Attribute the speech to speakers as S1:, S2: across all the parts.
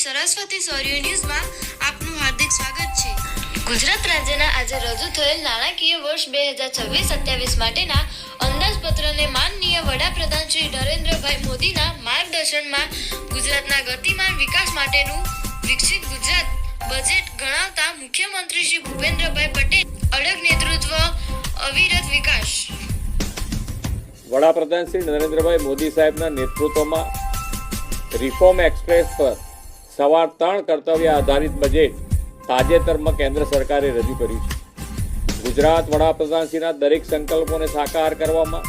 S1: સરસ્વતી સૌર્ય ન્યૂઝમાં આપનું હાર્દિક સ્વાગત છે।
S2: ગુજરાત રાજ્યના આજે રજૂ થયેલ નાણાકીય વર્ષ 2026-27 માટેના અંદાજપત્રને માનનીય વડાપ્રધાન શ્રી નરેન્દ્રભાઈ મોદીના માર્ગદર્શનમાં ગુજરાતના ગતિમાન વિકાસ માટેનું વિકસિત ગુજરાત બજેટ ગણાવતા મુખ્યમંત્રી શ્રી ભૂપેન્દ્રભાઈ પટેલ અડગ નેતૃત્વ અવિરત વિકાસ।
S3: વડાપ્રધાન શ્રી નરેન્દ્રભાઈ મોદી સાહેબના નેતૃત્વમાં રિફોર્મ એક્સપ્રેસ પર સવાર 3 કર્તવ્ય આધારિત બજેટ તાજેતરમાં કેન્દ્ર સરકારે રજૂ કર્યું છે। ગુજરાત વડાપ્રધાનશ્રીના દરેક સંકલ્પોને સાકાર કરવામાં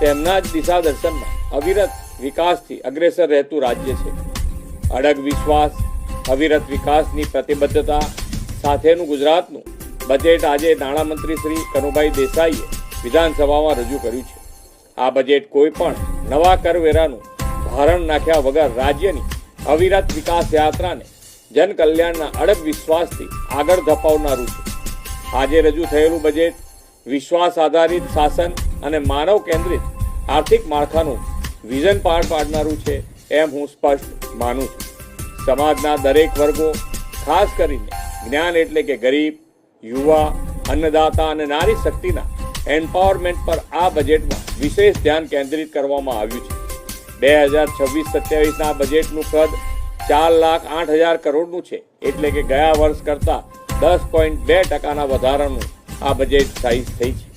S3: તેમના જ દિશાદર્શનમાં અવિરત વિકાસથી અગ્રેસર રહેતું રાજ્ય છે। અડગ વિશ્વાસ, અવિરત વિકાસની પ્રતિબદ્ધતા સાથેનું ગુજરાતનું બજેટ આજે નાણામંત્રી શ્રી કનુભાઈ દેસાઈએ વિધાનસભામાં રજૂ કર્યું છે। આ બજેટ કોઈ પણ નવા કરવેરાનું ભારણ નાખ્યા વગર રાજ્યની અવિરત વિકાસ યાત્રાને જનકલ્યાણના અડગ વિશ્વાસથી આગળ ધપાવનારું છે। આજે રજૂ થયેલું બજેટ વિશ્વાસ આધારિત શાસન અને માનવ કેન્દ્રિત આર્થિક માળખાનું વિઝન પાર પાડનારું છે એમ હું સ્પષ્ટ માનું છું। સમાજના દરેક વર્ગો, ખાસ કરીને જ્ઞાન એટલે કે ગરીબ, યુવા, અન્નદાતા અને નારી શક્તિના એમ્પાવરમેન્ટ પર આ બજેટમાં વિશેષ ધ્યાન કેન્દ્રિત કરવામાં આવ્યું છે। 2026-27ના બજેટનું કદ 4,08,000 કરોડનું છે, એટલે કે ગયા વર્ષ કરતાં 10.2% વધારાનું આ બજેટ સાઇઝ થઈ છે।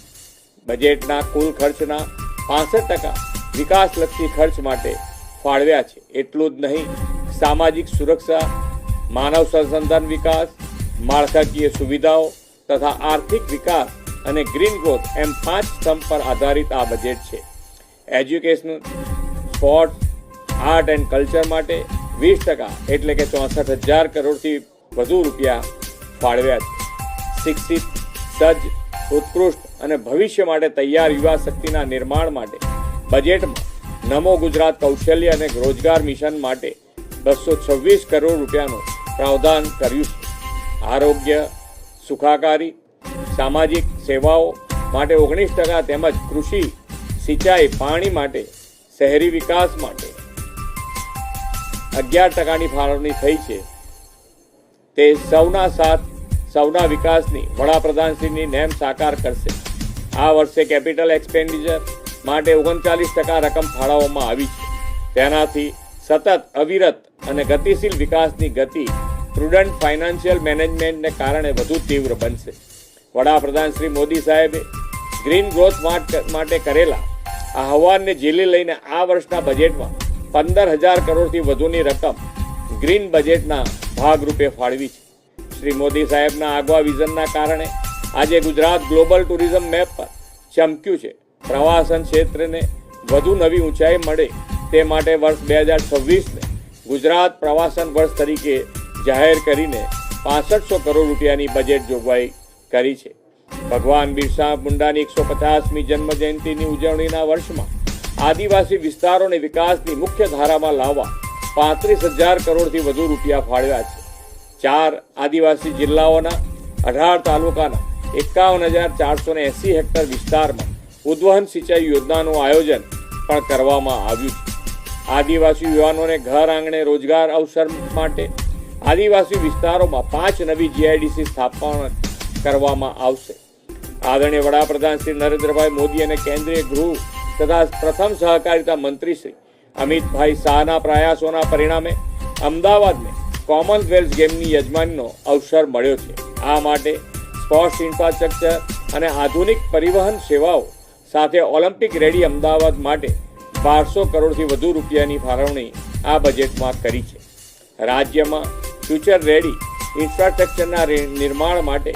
S3: બજેટના કુલ ખર્ચના 65% વિકાસલક્ષી ખર્ચ માટે ફાળવ્યા છે। એટલું જ નહીં, સામાજિક સુરક્ષા, માનવ સંસાધન વિકાસ, માળખાકીય સુવિધાઓ તથા આર્થિક વિકાસ અને ગ્રીન ગ્રોથ એમ 5 સ્તંભ પર આધારિત આ બજેટ છે। Education, sports, art and culture માટે 20% એટલે કે 64,000 કરોડથી વધુ રૂપિયા ફાળવ્યા છે। શિક્ષિત, સજ્જ, ઉત્કૃષ્ટ અને ભવિષ્ય માટે તૈયાર યુવા શક્તિના નિર્માણ માટે બજેટમાં નમો ગુજરાત કૌશલ્ય અને રોજગાર મિશન માટે 226 કરોડ રૂપિયાનું પ્રાવધાન કર્યું છે। આરોગ્ય, સુખાકારી, સામાજિક સેવાઓ માટે 19% તેમજ કૃષિ, સિંચાઈ, પાણી માટે, શહેરી વિકાસ માટે 11%ની ફાળવણી થઈ છે। તે સૌના સાથ, સૌના વિકાસની વડાપ્રધાનશ્રીની નેમ સાકાર કરશે। આ વર્ષે કેપિટલ એક્સપેન્ડિચર માટે 39% રકમ ફાળવવામાં આવી છે। તેનાથી સતત, અવિરત અને ગતિશીલ વિકાસની ગતિ પ્રુડન્ટ ફાઇનાન્શિયલ મેનેજમેન્ટને કારણે વધુ તીવ્ર બનશે। વડાપ્રધાન શ્રી મોદી સાહેબે ગ્રીન ગ્રોથ માટે કરેલા આહવાનને ઝીલી લઈને આ વર્ષના બજેટમાં 15,000 કરોડથી વધુની રકમ ગ્રીન બજેટના ભાગરૂપે ફાળવી છે। શ્રી મોદી સાહેબના આગવા વિઝનના કારણે આજે ગુજરાત ગ્લોબલ ટુરિઝમ મેપ પર ચમક્યું છે। પ્રવાસન ક્ષેત્રને વધુ નવી ઊંચાઈ મળે તે માટે વર્ષ 2026ને ગુજરાત પ્રવાસન વર્ષ તરીકે જાહેર કરીને 6500 કરોડ રૂપિયાની બજેટ જોગવાઈ કરી છે। ભગવાન બિરસા મુંડાની 150મી જન્મ જયંતિની ઉજવણીના વર્ષમાં આદિવાસી વિસ્તારોને વિકાસની મુખ્ય ધારામાં લાવવા 35,000 કરોડથી વધુ રૂપિયા ફાળવ્યા છે। 4 આદિવાસી જિલ્લાઓના 18 તાલુકાના 51,480 હેક્ટર વિસ્તારમાં ઉદ્વહન સિંચાઈ યોજનાનું આયોજન પણ કરવામાં આવ્યું છે। આદિવાસી યુવાનોને ઘર આંગણે રોજગાર અવસર માટે આદિવાસી વિસ્તારોમાં 5 નવી GIDC સ્થાપના કરવામાં આવશે। આદરણીય વડાપ્રધાન શ્રી નરેન્દ્રભાઈ મોદી અને કેન્દ્રીય ગૃહ તથા પ્રથમ સહકારિતા મંત્રી શ્રી અમિતભાઈ શાહના પ્રયાસોના પરિણામે અમદાવાદને કોમનવેલ્થ ગેમની યજમાનીનો અવસર મળ્યો છે। આ માટે સ્પોર્ટ્સ ઇન્ફ્રાસ્ટ્રક્ચર અને આધુનિક પરિવહન સેવાઓ સાથે ઓલિમ્પિક રેડી અમદાવાદ માટે 1200 કરોડથી વધુ રૂપિયાની ફાળવણી આ બજેટમાં કરી છે। રાજ્યમાં ફ્યુચર રેડી ઇન્ફ્રાસ્ટ્રક્ચરના નિર્માણ માટે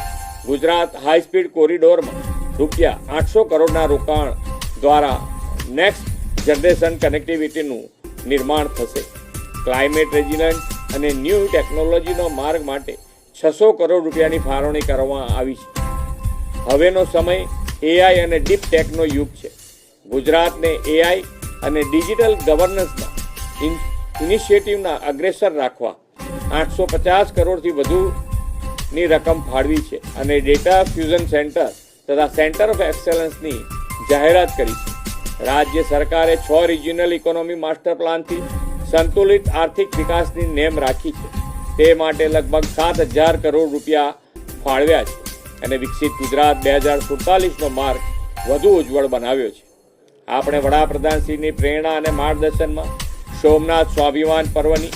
S3: ગુજરાત હાઈસ્પીડ કોરિડોરમાં રૂપિયા 800 કરોડના રોકાણ દ્વારા નેક્સ્ટ જનરેશન કનેક્ટિવિટીનું નિર્માણ થશે। ક્લાઇમેટ રેઝિલન્ટ અને ન્યૂ ટેકનોલોજીનો માર્ગ માટે 600 કરોડ રૂપિયાની ફાળવણી કરવામાં આવી છે। હવેનો સમય AI અને ડીપ ટેકનો યુગ છે। ગુજરાતને AI અને ડિજિટલ ગવર્નન્સના ઇનિશિયેટિવના અગ્રેસર રાખવા 850 કરોડથી વધુની રકમ ફાળવી છે અને ડેટા ફ્યુઝન સેન્ટર તથા સેન્ટર ઓફ એક્સેલન્સની જાહેરાત કરી છે। રાજ્ય સરકારે 6 રિજિયનલ ઇકોનોમી માસ્ટર પ્લાનથી સંતુલિત આર્થિક વિકાસની નેમ રાખી છે. તે માટે લગભગ 7,000 કરોડ રૂપિયા ફાળવ્યા છે અને વિકસિત ગુજરાત 2047નો માર્ગ વધુ ઉજ્જવળ બનાવ્યો છે. આપણે વડાપ્રધાનશ્રીની પ્રેરણા અને માર્ગદર્શનમાં સોમનાથ સ્વાભિમાન પર્વની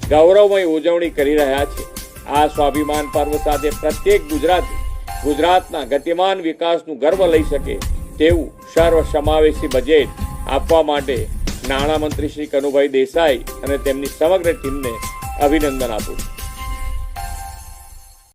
S3: ગૌરવમય ઉજવણી કરી રહ્યા છે. આ સ્વાભિમાન પર્વ સાથે પ્રત્યેક ગુજરાતી ગુજરાતના ગતિમાન વિકાસનું ગર્વ લઈ શકે તેવું સર્વસમાવેશી બજેટ આપવા માટે નાણામંત્રી શ્રી કનુભાઈ દેસાઈ અને તેમની સમગ્ર ટીમને અભિનંદન આપું છું.